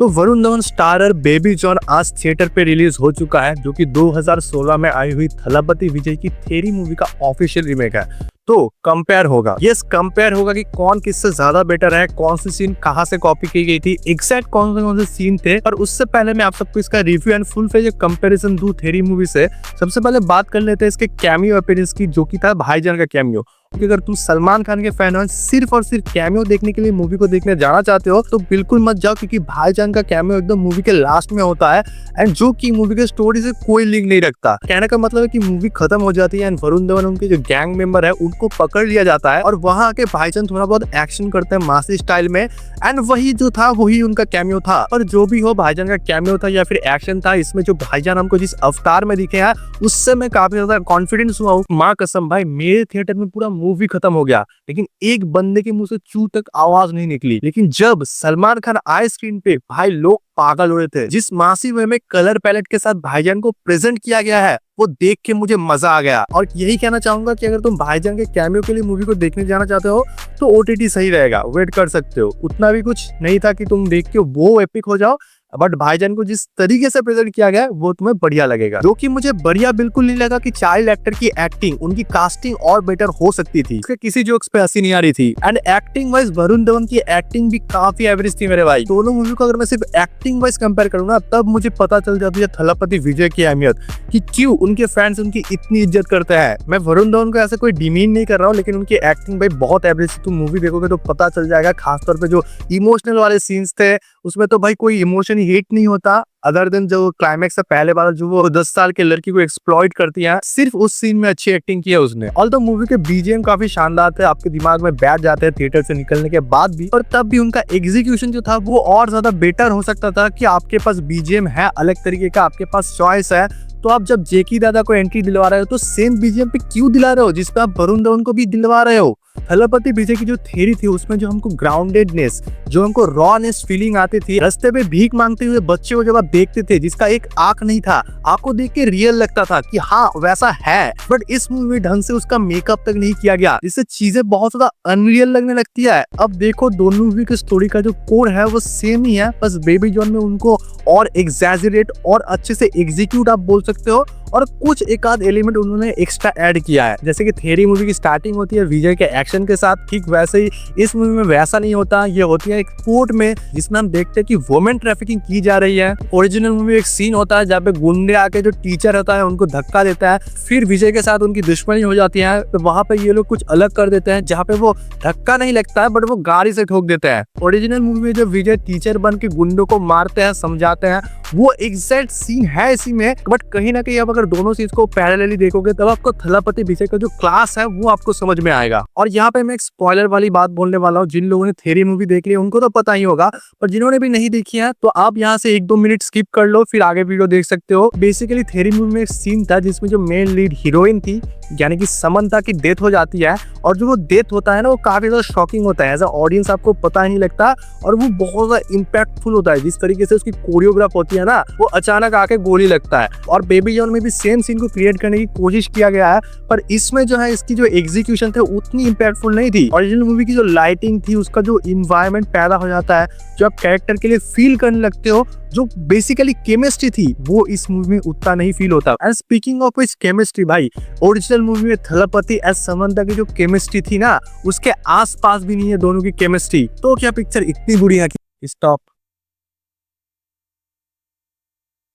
तो Varun Dhawan starrer baby John आज theatre पे रिलीज हो चुका है, जो कि 2016 में आई हुई थलपति विजय की थेरी मूवी का ऑफिशियल रीमेक है। तो कंपेयर होगा, यस कंपेयर होगा कि कौन किससे ज्यादा बेटर है, कौन सी सीन कहां से कॉपी की गई थी, एग्जैक्ट कौन से सीन थे। और उससे पहले मैं आप सबको इसका review and full fledge comparison दूं थेरी मूवी से, सबसे पहले बात कर लेते हैं इसके कैमियो अपीयरेंस की, जो कि था भाईजान का कैमियो। क्योंकि अगर तुम सलमान खान के फैन हो, सिर्फ और सिर्फ कैमियो देखने के लिए मूवी को देखने जाना चाहते हो, तो बिल्कुल मत जाओ, क्योंकि भाईजान का कैमियो एकदम मूवी के लास्ट में होता है एंड जो कि मूवी के स्टोरी से कोई लिंक नहीं रखता। कहने का मतलब है कि मूवी खत्म हो जाती है एंड वरुण धवन उनके जो गैंग मेंबर है उनको पकड़ लिया जाता है और वहां आके भाईजान थोड़ा बहुत एक्शन करते हैं मासी स्टाइल में, एंड वही जो था वही उनका कैमियो था। और जो भी हो, भाईजान का कैमियो था या फिर एक्शन था, इसमें जो भाईजान हमको जिस अवतार में दिखे हैं उससे मैं काफी ज्यादा कॉन्फिडेंस हुआ हूँ। माँ कसम भाई, मेरे थिएटर में पूरा मूवी खत्म हो गया लेकिन एक बंदे के मुंह से चू तक आवाज नहीं निकली। लेकिन जब सलमान खान आए स्क्रीन पे, भाई लोग पागल हो रहे थे। जिस मासी वे में कलर पैलेट के साथ भाईजान को प्रेजेंट किया गया है, वो देख के मुझे मजा आ गया। और यही कहना चाहूंगा कि अगर तुम भाईजान के कैमियो के लिए मूवी को देखने जाना चाहते हो तो ओटीटी सही रहेगा, वेट कर सकते हो। उतना भी कुछ नहीं था कि तुम देख के वो एपिक हो जाओ, बट भाईजान को जिस तरीके से प्रेजेंट किया गया वो तुम्हें बढ़िया लगेगा। जो कि मुझे बढ़िया बिल्कुल नहीं लगा कि चाइल्ड एक्टर की एक्टिंग, उनकी कास्टिंग और बेटर हो सकती थी। उसके किसी जोक्स पे हंसी नहीं आ रही थी and acting wise Varun Dhawan की एक्टिंग भी काफी एवरेज थी मेरे भाई। दोनों मूवी को अगर मैं सिर्फ एक्टिंग वाइज कंपेयर करूँ ना, तब मुझे पता चल जाती है थलपति विजय की अहमियत, कि क्यों उनके फैंस उनकी इतनी इज्जत करते हैं। मैं वरुण धवन को ऐसे कोई डिमीन नहीं कर रहा हूँ, लेकिन उनकी एक्टिंग भाई बहुत एवरेज थी। तुम मूवी देखोगे तो पता चल जाएगा। खासतौर पे जो इमोशनल वाले सीन्स थे उसमें तो भाई कोई इमोशन ही हिट नहीं होता, अदर देन जो क्लाइमैक्स से पहले वाला जो वो 10 साल के लड़की को एक्सप्लॉइट करती है, सिर्फ उस सीन में अच्छी एक्टिंग की है उसने। ऑल्दो मूवी के बीजीएम काफी शानदार थे, आपके दिमाग में बैठ जाते हैं थिएटर से निकलने के बाद भी। और तब भी उनका एग्जीक्यूशन जो था वो और ज्यादा बेटर हो सकता था कि आपके पास बीजीएम है अलग तरीके का, आपके पास चॉइस है। तो आप जब जेकी दादा को एंट्री दिलवा रहे हो तो सेम बीजीएम पे क्यों दिला रहे हो जिसपे आप वरुण धवन को भी दिलवा रहे हो। थलपति विजय की जो थ्योरी थी उसमें जो हमको ग्राउंडेडनेस, जो हमको रॉनेस फीलिंग आती थी, रास्ते पे भीख मांगते हुए बच्चे को जब आप देखते थे जिसका एक आंख नहीं था, आपको देख के रियल लगता था कि हाँ वैसा है। बट इस मूवी में ढंग से उसका मेकअप तक नहीं किया गया, जिससे चीजें बहुत ज्यादा अनरियल लगने लगती है। अब देखो दोनों मूवी की स्टोरी का जो कोर है वो सेम ही है, बस बेबी जॉन में उनको और एग्जैजरेट और अच्छे से एग्जीक्यूट आप बोल सकते हो, और कुछ एक आध एलिमेंट उन्होंने एक्स्ट्रा ऐड किया है। जैसे कि थेरी मूवी की स्टार्टिंग होती है विजय के एक्शन के साथ, ठीक वैसे ही इस मूवी में वैसा नहीं होता। ये होती है एक कोर्ट में जिसमें हम देखते हैं कि वुमेन ट्रैफिकिंग की जा रही है। ओरिजिनल मूवी एक सीन होता है जहाँ पे गुंडे आके जो टीचर होता है उनको धक्का देता है, फिर विजय के साथ उनकी दुश्मनी हो जाती है। तो वहां पे ये लोग कुछ अलग कर देते हैं, जहाँ पे वो धक्का नहीं लगता है बट वो गाड़ी से ठोक देते हैं। ओरिजिनल मूवी में जो विजय टीचर बन के गुंडों को मारते हैं, समझाते हैं, वो एग्जैक्ट सीन है इसी में। बट कहीं ना कहीं अब अगर दोनों चीज को पैरेलली देखोगे तब आपको थलपति विजय का जो क्लास है वो आपको समझ में आएगा। और यहाँ पे मैं एक स्पॉइलर वाली बात बोलने वाला हूँ। जिन लोगों ने थेरी मूवी देख ली उनको तो पता ही होगा, पर जिन्होंने भी नहीं देखी है तो आप यहाँ से 1-2 मिनट स्किप कर लो, फिर आगे वीडियो देख सकते हो। बेसिकली थेरी मूवी में एक सीन था जिसमें जो मेन लीड हीरोइन थी यानी कि समंता की डेथ हो जाती है, और जो वो डेथ होता है ना वो काफी ज्यादा शॉकिंग होता है। एज अ ऑडियंस आपको पता ही नहीं लगता और वो बहुत ज्यादा इम्पैक्टफुल होता है। जिस तरीके से उसकी कोरियोग्राफ होती है ना, वो अचानक आके गोली लगता है। और बेबी जॉन में भी सेम सीन को क्रिएट करने की कोशिश किया गया है, पर इसमें जो है इसकी जो एग्जीक्यूशन थे उतनी इम्पैक्टफुल नहीं थी। ओरिजिनल मूवी की जो लाइटिंग थी, उसका जो इन्वायरमेंट पैदा हो जाता है, जो आप कैरेक्टर के लिए फील करने लगते हो, जो बेसिकली केमिस्ट्री थी, वो इस मूवी में उतना नहीं फील होता। एंड स्पीकिंग ऑफ इस केमिस्ट्री, भाई ओरिजिनल मूवी में थलपति एज समंता की जो केमिस्ट्री थी ना, उसके आसपास भी नहीं है दोनों की केमिस्ट्री। तो क्या पिक्चर इतनी बुरी है कि स्टॉप,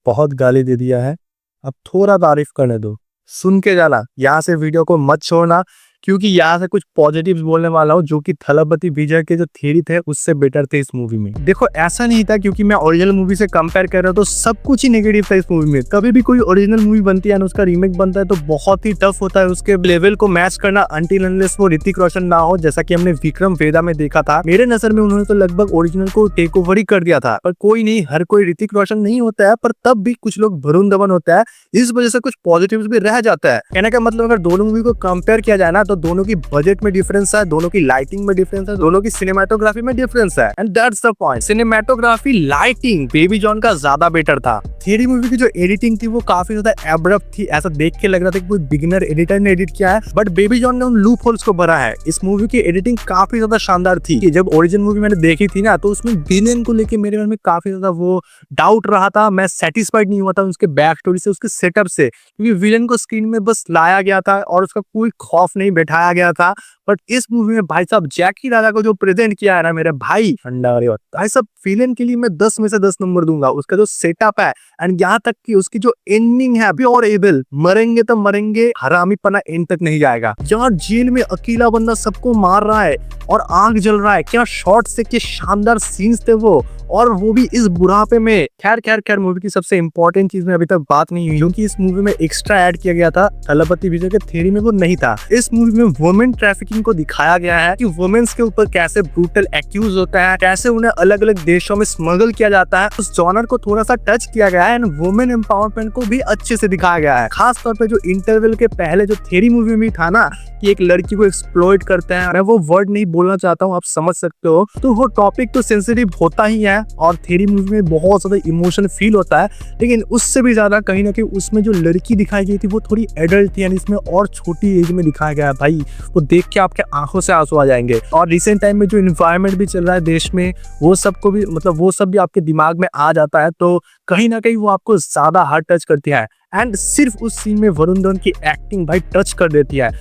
बहुत गाली दे दिया है, अब थोड़ा तारीफ करने दो, सुन के जाना। यहाँ से वीडियो को मत छोड़ना, क्योंकि यहाँ से कुछ पॉजिटिव्स बोलने वाला हूँ जो कि थलपति विजय के जो थ्योरी थे उससे बेटर थे इस मूवी में। देखो ऐसा नहीं था क्योंकि मैं ओरिजिनल मूवी से कंपेयर कर रहा हूँ तो सब कुछ ही नेगेटिव था इस मूवी में। कभी भी कोई ओरिजिनल मूवी बनती है ना, उसका रीमेक बनता है तो बहुत ही टफ होता है उसके लेवल को मैच करना, अनटिल अनलेस वो ऋतिक रोशन ना हो, जैसा कि हमने विक्रम वेदा में देखा था। मेरे नजर में उन्होंने तो लगभग ओरिजिनल को टेक ओवर ही कर दिया था। पर कोई नहीं, हर कोई ऋतिक रोशन नहीं होता है, पर तब भी कुछ लोग वरुण धवन होता है, इस वजह से कुछ पॉजिटिव्स भी रह जाता है। कहने का मतलब अगर दोनों मूवी को कंपेयर किया जाए ना तो दोनों की बजट में डिफरेंस है, दोनों की लाइटिंग में डिफरेंस है, दोनों की सिनेमेटोग्राफी में डिफरेंस है। And that's the point. Cinematography, lighting baby John का ज्यादा बेटर था। थ्री मूवी की जो एडिटिंग थी वो काफी ज्यादा एब्रप्ट थी, ऐसा देख के लग रहा था कि कोई बिगिनर एडिटर ने एडिट किया है, बट बेबी जॉन ने उन लूप होल्स को भरा है। इस मूवी की एडिटिंग काफी ज्यादा शानदार थी कि जब ओरिजिनल मूवी मैंने देखी थी ना, तो उसमें विलेन को लेके मेरे मन में काफी ज्यादा वो डाउट रहा था, मैं सेटिस्फाइड नहीं हुआ था उसके बैक स्टोरी से, उसके सेटअप से, क्योंकि विलेन को स्क्रीन में बस लाया गया था और उसका कोई खौफ नहीं बैठाया गया था। बट इस मूवी में भाई साहब जैकी राजा को जो प्रेजेंट किया है ना मेरे भाई, भाई साहब विलेन के लिए मैं 10 में से 10 नंबर दूंगा। उसका जो सेटअप है एंड यहाँ तक कि उसकी जो एंडिंग है प्योर एबल, मरेंगे तो मरेंगे, हरामी पना एंड तक नहीं जाएगा। जहाँ जेल में अकेला बंदा सबको मार रहा है और आग जल रहा है, क्या शॉट से क्या शानदार सीन्स थे वो, और वो भी इस बुढ़ापे में। खैर मूवी की सबसे इंपॉर्टेंट चीज में अभी तक बात नहीं हुई, क्योंकि इस मूवी में एक्स्ट्रा ऐड किया गया था, थलपति विजय के थ्री में वो नहीं था। इस मूवी में वुमेन ट्रैफिकिंग को दिखाया गया है कि वुमेन्स के ऊपर कैसे ब्रूटल एक्यूज होता है, कैसे उन्हें अलग अलग देशों में स्मगल किया जाता है। उस जॉनर को थोड़ा सा टच किया गया है एंड वुमेन एम्पावरमेंट को भी अच्छे से दिखाया गया है। खास तौर पे जो इंटरवल के पहले जो थ्री मूवी में था ना कि एक लड़की को एक्सप्लॉइट करते हैं, मैं वो वर्ड नहीं बोलना चाहता हूँ, आप समझ सकते हो, तो वो टॉपिक तो सेंसिटिव होता ही है और थ्री मूवी में बहुत ज्यादा इमोशन फील होता है। लेकिन उससे भी ज्यादा कहीं ना कहीं उसमें जो लड़की दिखाई गई थी वो थोड़ी एडल्ट थी, यानी इसमें और छोटी एज में दिखाया गया है। भाई वो देख के आपके आंखों से आंसू आ जाएंगे। और रिसेंट टाइम में जो इन्वायरमेंट भी चल रहा है देश में, वो सब को भी मतलब वो सब भी आपके दिमाग में आ जाता है, तो कहीं ना कहीं वो आपको ज्यादा हार्ड टच करती है। एंड सिर्फ उस सीन में वरुण धवन की एक्टिंग भाई टच कर देती है।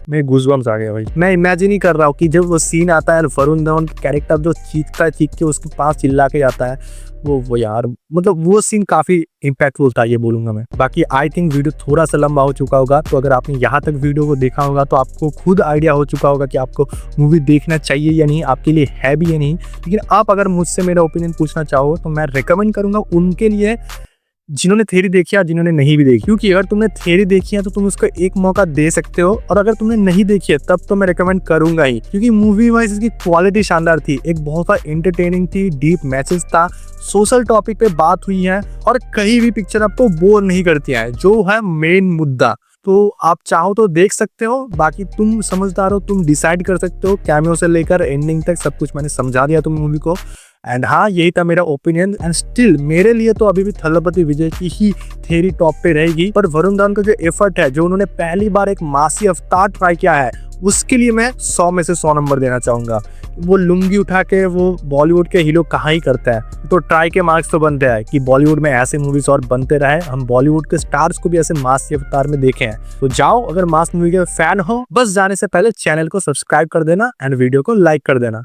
मैं गूज़बम्स आ गया भाई, मैं इमेजिन ही कर रहा हूँ कि जब वो सीन आता है वरुण धवन कैरेक्टर जो चीख के उसके पास चिल्ला के जाता है, वो यार मतलब वो सीन काफी इम्पैक्टफुल था, ये बोलूंगा मैं। बाकी आई थिंक वीडियो थोड़ा सा लंबा हो चुका होगा, तो अगर आपने यहाँ तक वीडियो को देखा होगा तो आपको खुद आइडिया हो चुका होगा कि आपको मूवी देखना चाहिए या नहीं, आपके लिए है भी या नहीं। लेकिन आप अगर मुझसे मेरा ओपिनियन पूछना चाहो तो मैं रिकमेंड करूंगा उनके लिए जिन्होंने थ्योरी देखी या जिन्होंने नहीं भी देखी, क्योंकि अगर तुमने थ्योरी देखी है तो तुम उसको एक मौका दे सकते हो, और अगर तुमने नहीं देखी है तब तो मैं रिकमेंड करूंगा ही, क्योंकि मूवी वाइज इसकी क्वालिटी शानदार थी, एक बहुत सा एंटरटेनिंग थी, डीप मैसेज था, सोशल टॉपिक पे बात हुई है, और कहीं भी पिक्चर आपको बोर नहीं करती है, जो है मेन मुद्दा। तो आप चाहो तो देख सकते हो, बाकी तुम समझदार हो, तुम डिसाइड कर सकते हो। कैमियो से लेकर एंडिंग तक सब कुछ मैंने समझा दिया तुम मूवी को। एंड हाँ, यही था मेरा ओपिनियन। एंड स्टिल मेरे लिए तो अभी भी थलपति विजय की ही थ्योरी टॉप पे रहेगी, पर वरुण धवन का जो एफर्ट है, जो उन्होंने पहली बार एक मासी अवतार ट्राई किया है, उसके लिए मैं 100 में से 100 नंबर देना चाहूंगा। वो लुंगी उठा के वो बॉलीवुड के हीरो कहाँ ही करता है, तो ट्राई के मार्क्स तो बनते हैं कि बॉलीवुड में ऐसे मूवीज और बनते रहे, हम बॉलीवुड के स्टार्स को भी ऐसे मास अवतार में देखे हैं। तो जाओ, अगर मास मूवी के फैन हो, बस जाने से पहले चैनल को सब्सक्राइब कर देना एंड वीडियो को लाइक कर देना।